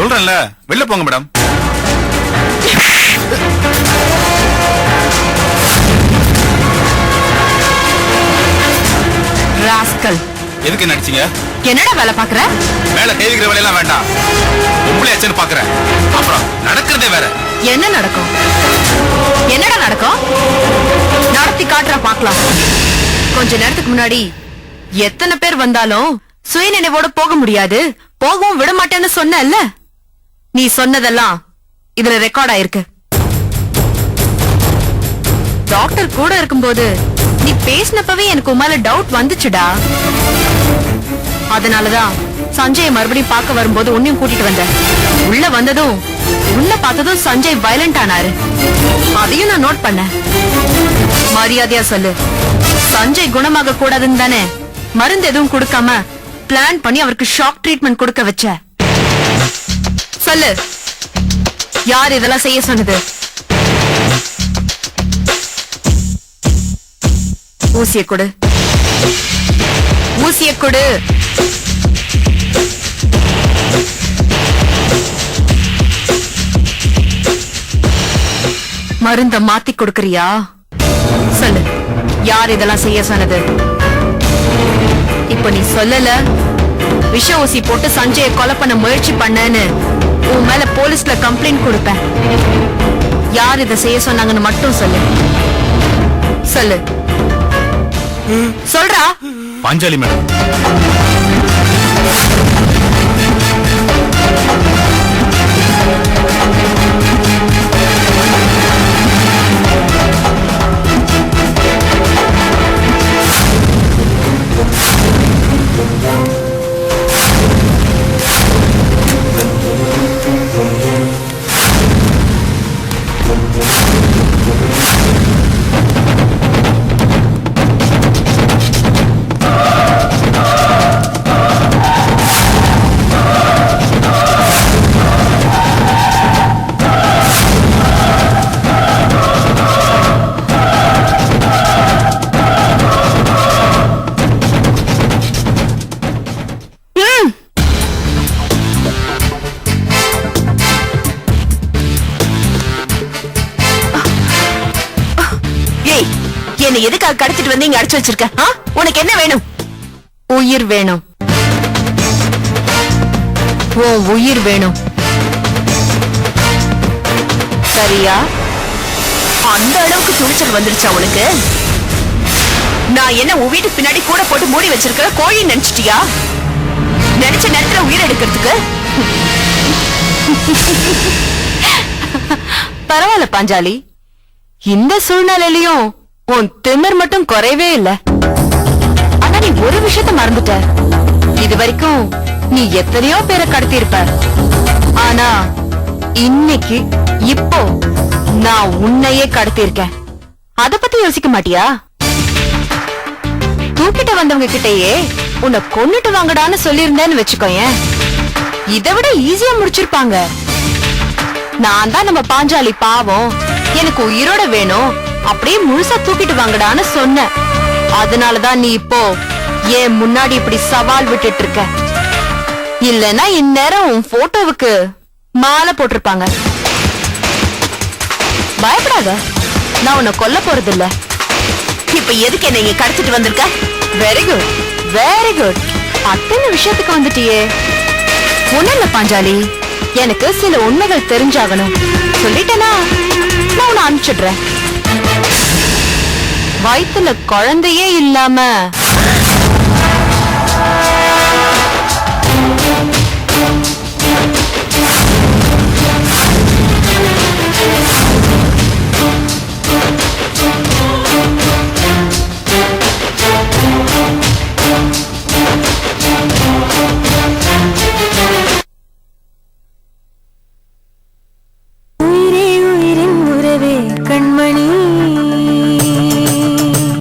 சொல்றேன்ல, வெளில போங்க மேடம். ராஸ்கல், எதுக்கு நடிச்சீங்க? என்னடா வேலை பாக்குற? மேல கை வைக்கிற வேலையெல்லாம் வேண்டாம். உங்களையாச்சுன்னு பாக்குறேன். அப்புறம் நடக்கிறதே வேற. என்ன நடக்கும்? என்னடா நடக்கும்? நடத்தி காட்டுற பாக்கலாம். கொஞ்ச நேரத்துக்கு முன்னாடி எத்தனை பேர் வந்தாலும் சுயநினைவோட போக முடியாது, போகவும் விட மாட்டேன்னு சொன்னல்ல. நீ சொன்னதெல்லாம் இதுல ரெக்கார்ட் ஆயிருக்கு. டாக்டர் கூட இருக்கும்போது நீ பேசினப்பவே எனக்கு உமால டவுட் வந்துச்சுடா. அதனாலதான் சஞ்சய மறுபடியும் பார்க்க வரும்போது உன்னையும் கூட்டிட்டு வந்த. உள்ள வந்ததும் உள்ள பார்த்ததும் சஞ்சய் வயலண்ட் ஆனாரு. அதையும் நான் நோட் பண்ண. மரியாதையா சொல்லு, சஞ்சய் குணமாக கூடாதுன்னு தானே மருந்து எதுவும் கொடுக்காம பிளான் பண்ணி அவருக்கு ஷாக் ட்ரீட்மெண்ட் கொடுக்க வச்ச? சொல்லு, யார் இதெல்லாம் செய்ய சொன்னது? ஊசிய கொடு, ஊசிய கொடு. மருந்த மாத்தி கொடுக்கறியா? சொல்லு, யார் இதெல்லாம் செய்ய சொன்னது? இப்ப நீ சொல்லல, விஷ ஊசி போட்டு சஞ்சய கொலை பண்ண முயற்சி பண்ணேன்னு உன் மேல போலீஸ்ல கம்ப்ளைண்ட் கொடுப்பேன். யார் இதை செய்ய சொன்னாங்கன்னு மட்டும் சொல்லு. சொல்லு, சொல்றா. பாஞ்சாலி மேடம். என்ன எதுக்காக கடத்திட்டு வந்து இங்க அடைச்சு வச்சிருக்க? உனக்கு என்ன வேணும்? உயிர் வேணும். உன் உயிர் வேணும், சரியா? அந்த அளவுக்கு துணிச்சல் வந்துருச்சா உனக்கு? நான் என்ன உன் வீட்டுக்கு பின்னாடி கூட போட்டு மூடி வச்சிருக்க கோழி நினைச்சிட்டியா? நினைச்ச நேரத்துல உயிர் எடுக்கிறதுக்கு? பரவாயில்ல பாஞ்சாலி, இந்த சூழ்நிலையிலும் உன் திமிர் மட்டும் குறைவே இல்ல. ஆனா நீ ஒரு விஷயத்த மறந்துட்ட. இது வரைக்கும் நீ எத்தனையோ பேரை கடத்தி இருப்ப. ஆனா இன்னைக்கு இப்போ நான் உன்னையே கடத்தி இருக்கேன். அத பத்தி யோசிக்க மாட்டியா? தூக்கிட்டு வந்தவங்க கிட்டயே உன்னை கொன்னுட்டு வாங்கடான்னு சொல்லியிருந்தேன்னு வச்சுக்கோயேன், இதை விட ஈஸியா முடிச்சிருப்பாங்க. நான் தான் நம்ம பாஞ்சாலி பாவம், எனக்கு உயிரோட வேணும், அப்படியே முழுசா தூக்கிட்டு வாங்கடான்னு சொன்ன. அதனாலதான் நீ இப்போ ஏன் முன்னாடி இப்படி சவால் விட்டுட்டு இருக்க. இல்லன்னா இந்நேரம் உன் போட்டோவுக்கு மாலை போட்டிருப்பாங்க. பயப்படாத, நான் உன்னை கொல்ல போறது இல்ல. இப்ப எதுக்கு என்ன இங்க கடத்திட்டு வந்திருக்க? Very good, very good. அத்தனை விஷயத்துக்கு வந்துட்டியே. ஒண்ணும் இல்ல பாஞ்சாலி, எனக்கு சில உண்மைகள் தெரிஞ்சாகணும். சொல்லிட்டேனா நான் உன்னை அனுப்பிச்சிடுறேன். வயித்துல குழந்தையே இல்லாம